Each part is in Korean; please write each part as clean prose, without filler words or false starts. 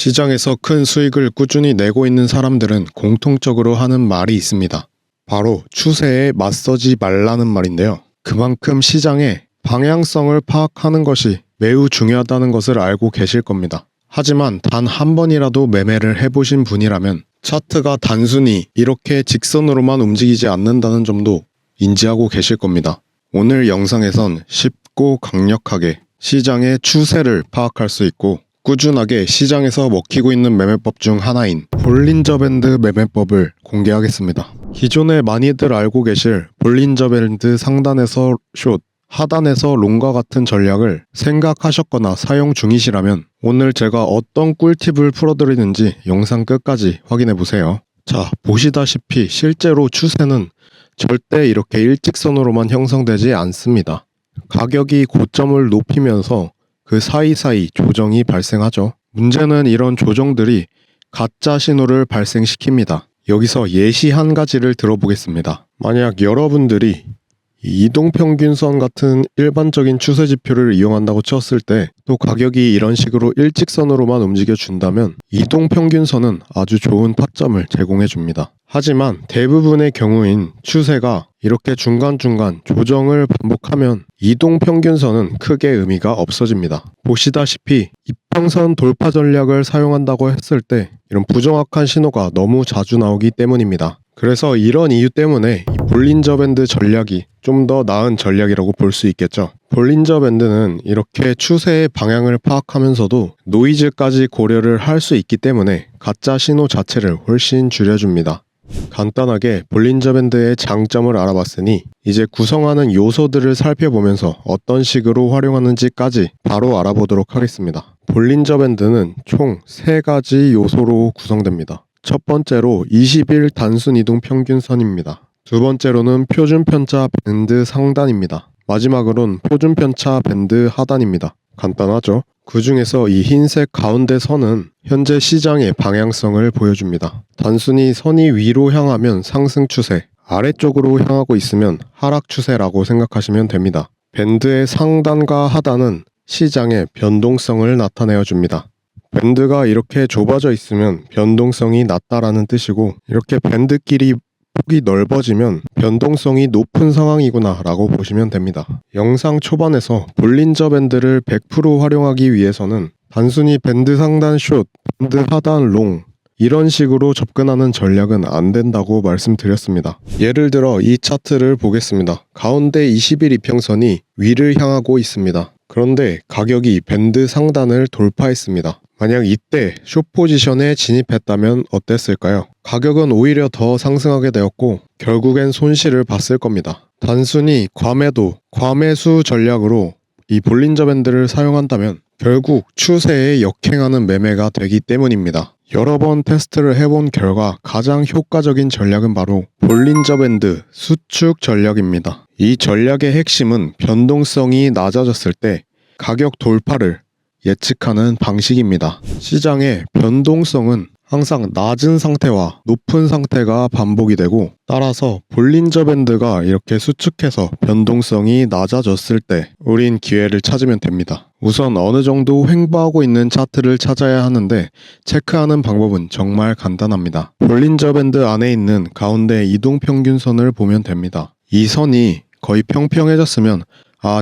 시장에서 큰 수익을 꾸준히 내고 있는 사람들은 공통적으로 하는 말이 있습니다. 바로 추세에 맞서지 말라는 말인데요. 그만큼 시장의 방향성을 파악하는 것이 매우 중요하다는 것을 알고 계실 겁니다. 하지만 단 한 번이라도 매매를 해보신 분이라면 차트가 단순히 이렇게 직선으로만 움직이지 않는다는 점도 인지하고 계실 겁니다. 오늘 영상에선 쉽고 강력하게 시장의 추세를 파악할 수 있고 꾸준하게 시장에서 먹히고 있는 매매법 중 하나인 볼린저 밴드 매매법을 공개하겠습니다. 기존에 많이들 알고 계실 볼린저 밴드 상단에서 숏, 하단에서 롱과 같은 전략을 생각하셨거나 사용 중이시라면 오늘 제가 어떤 꿀팁을 풀어드리는지 영상 끝까지 확인해보세요. 자, 보시다시피 실제로 추세는 절대 이렇게 일직선으로만 형성되지 않습니다. 가격이 고점을 높이면서 그 사이사이 조정이 발생하죠. 문제는 이런 조정들이 가짜 신호를 발생시킵니다. 여기서 예시 한 가지를 들어보겠습니다. 만약 여러분들이 이동평균선 같은 일반적인 추세 지표를 이용한다고 쳤을 때 또 가격이 이런 식으로 일직선으로만 움직여 준다면 이동평균선은 아주 좋은 타점을 제공해 줍니다. 하지만 대부분의 경우인 추세가 이렇게 중간중간 조정을 반복하면 이동평균선은 크게 의미가 없어집니다. 보시다시피 이평선 돌파 전략을 사용한다고 했을 때 이런 부정확한 신호가 너무 자주 나오기 때문입니다. 그래서 이런 이유 때문에 이 볼린저 밴드 전략이 좀 더 나은 전략이라고 볼 수 있겠죠. 볼린저 밴드는 이렇게 추세의 방향을 파악하면서도 노이즈까지 고려를 할 수 있기 때문에 가짜 신호 자체를 훨씬 줄여줍니다. 간단하게 볼린저 밴드의 장점을 알아봤으니 이제 구성하는 요소들을 살펴보면서 어떤 식으로 활용하는지까지 바로 알아보도록 하겠습니다. 볼린저 밴드는 총 3가지 요소로 구성됩니다. 첫 번째로 20일 단순 이동 평균선입니다. 두 번째로는 표준 편차 밴드 상단입니다. 마지막으로는 표준 편차 밴드 하단입니다. 간단하죠? 그 중에서 이 흰색 가운데 선은 현재 시장의 방향성을 보여줍니다. 단순히 선이 위로 향하면 상승 추세, 아래쪽으로 향하고 있으면 하락 추세라고 생각하시면 됩니다. 밴드의 상단과 하단은 시장의 변동성을 나타내어 줍니다. 밴드가 이렇게 좁아져 있으면 변동성이 낮다라는 뜻이고 이렇게 밴드끼리 폭이 넓어지면 변동성이 높은 상황이구나 라고 보시면 됩니다. 영상 초반에서 볼린저 밴드를 100% 활용하기 위해서는 단순히 밴드 상단 숏, 밴드 하단 롱 이런 식으로 접근하는 전략은 안 된다고 말씀드렸습니다. 예를 들어 이 차트를 보겠습니다. 가운데 20일 이평선이 위를 향하고 있습니다. 그런데 가격이 밴드 상단을 돌파했습니다. 만약 이때 숏 포지션에 진입했다면 어땠을까요? 가격은 오히려 더 상승하게 되었고 결국엔 손실을 봤을 겁니다. 단순히 과매도, 과매수 전략으로 이 볼린저 밴드를 사용한다면 결국 추세에 역행하는 매매가 되기 때문입니다. 여러 번 테스트를 해본 결과 가장 효과적인 전략은 바로 볼린저 밴드 수축 전략입니다. 이 전략의 핵심은 변동성이 낮아졌을 때 가격 돌파를 예측하는 방식입니다. 시장의 변동성은 항상 낮은 상태와 높은 상태가 반복이 되고 따라서 볼린저 밴드가 이렇게 수축해서 변동성이 낮아졌을 때 우린 기회를 찾으면 됩니다. 우선 어느 정도 횡보하고 있는 차트를 찾아야 하는데 체크하는 방법은 정말 간단합니다. 볼린저 밴드 안에 있는 가운데 이동평균선을 보면 됩니다. 이 선이 거의 평평해졌으면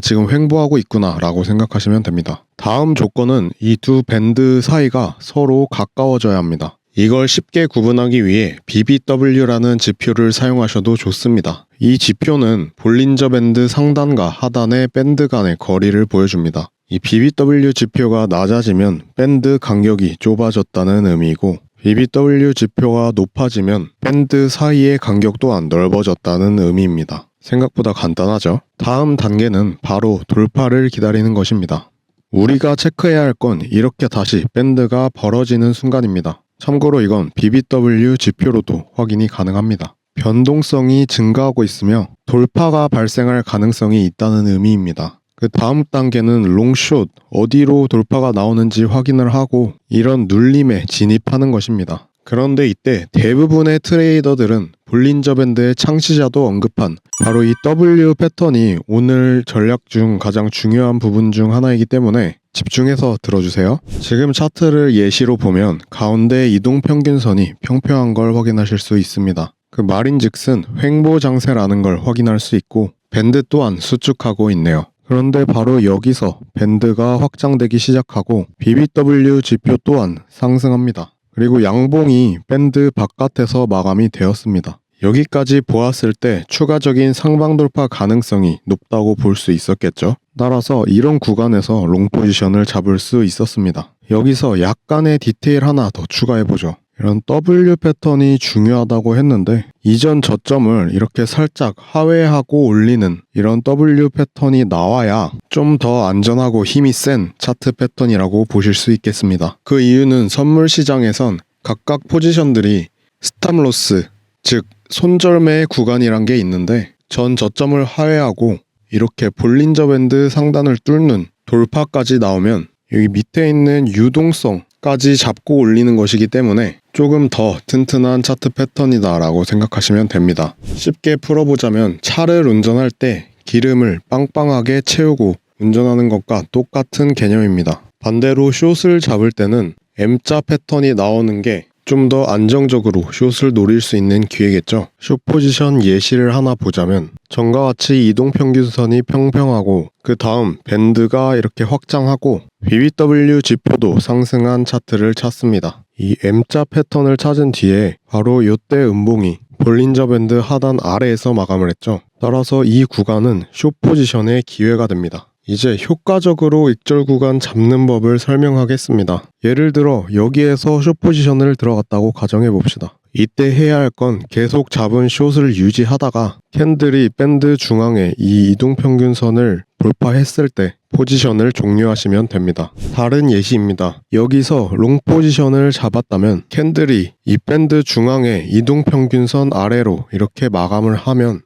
지금 횡보하고 있구나 라고 생각하시면 됩니다. 다음 조건은 이 두 밴드 사이가 서로 가까워져야 합니다. 이걸 쉽게 구분하기 위해 BBW라는 지표를 사용하셔도 좋습니다. 이 지표는 볼린저 밴드 상단과 하단의 밴드 간의 거리를 보여줍니다. 이 BBW 지표가 낮아지면 밴드 간격이 좁아졌다는 의미이고 BBW 지표가 높아지면 밴드 사이의 간격 또한 넓어졌다는 의미입니다. 생각보다 간단하죠? 다음 단계는 바로 돌파를 기다리는 것입니다. 우리가 체크해야 할 건 이렇게 다시 밴드가 벌어지는 순간입니다. 참고로 이건 BBW 지표로도 확인이 가능합니다. 변동성이 증가하고 있으며 돌파가 발생할 가능성이 있다는 의미입니다. 그 다음 단계는 롱숏, 어디로 돌파가 나오는지 확인을 하고 이런 눌림에 진입하는 것입니다. 그런데 이때 대부분의 트레이더들은 볼린저 밴드의 창시자도 언급한 바로 이 W 패턴이 오늘 전략 중 가장 중요한 부분 중 하나이기 때문에 집중해서 들어주세요. 지금 차트를 예시로 보면 가운데 이동평균선이 평평한 걸 확인하실 수 있습니다. 그 말인즉슨 횡보장세라는 걸 확인할 수 있고 밴드 또한 수축하고 있네요. 그런데 바로 여기서 밴드가 확장되기 시작하고 BBW 지표 또한 상승합니다. 그리고 양봉이 밴드 바깥에서 마감이 되었습니다. 여기까지 보았을 때 추가적인 상방 돌파 가능성이 높다고 볼 수 있었겠죠. 따라서 이런 구간에서 롱 포지션을 잡을 수 있었습니다. 여기서 약간의 디테일 하나 더 추가해보죠. 이런 W 패턴이 중요하다고 했는데 이전 저점을 이렇게 살짝 하회하고 올리는 이런 W 패턴이 나와야 좀 더 안전하고 힘이 센 차트 패턴이라고 보실 수 있겠습니다. 그 이유는 선물 시장에선 각각 포지션들이 스탑로스, 즉 손절매 구간이란 게 있는데 전 저점을 하회하고 이렇게 볼린저 밴드 상단을 뚫는 돌파까지 나오면 여기 밑에 있는 유동성까지 잡고 올리는 것이기 때문에 조금 더 튼튼한 차트 패턴이다 라고 생각하시면 됩니다. 쉽게 풀어보자면 차를 운전할 때 기름을 빵빵하게 채우고 운전하는 것과 똑같은 개념입니다. 반대로 숏을 잡을 때는 M자 패턴이 나오는 게 좀 더 안정적으로 숏을 노릴 수 있는 기회겠죠. 숏 포지션 예시를 하나 보자면 전과 같이 이동평균선이 평평하고 그 다음 밴드가 이렇게 확장하고 BBW 지표도 상승한 차트를 찾습니다. 이 M자 패턴을 찾은 뒤에 바로 이때 음봉이 볼린저 밴드 하단 아래에서 마감을 했죠. 따라서 이 구간은 숏 포지션의 기회가 됩니다. 이제 효과적으로 익절 구간 잡는 법을 설명하겠습니다. 예를 들어 여기에서 숏 포지션을 들어갔다고 가정해 봅시다. 이때 해야 할 건 계속 잡은 숏을 유지하다가 캔들이 밴드 중앙에 이 이동평균선을 돌파했을 때 포지션을 종료하시면 됩니다. 다른 예시입니다. 여기서 롱 포지션을 잡았다면 캔들이 이 밴드 중앙에 이동평균선 아래로 이렇게 마감을 하면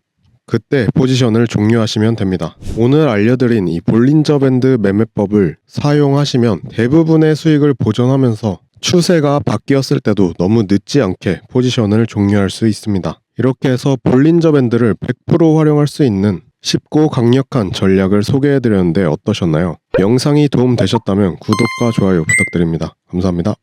그때 포지션을 종료하시면 됩니다. 오늘 알려드린 이 볼린저 밴드 매매법을 사용하시면 대부분의 수익을 보존하면서 추세가 바뀌었을 때도 너무 늦지 않게 포지션을 종료할 수 있습니다. 이렇게 해서 볼린저 밴드를 100% 활용할 수 있는 쉽고 강력한 전략을 소개해드렸는데 어떠셨나요? 영상이 도움되셨다면 구독과 좋아요 부탁드립니다. 감사합니다.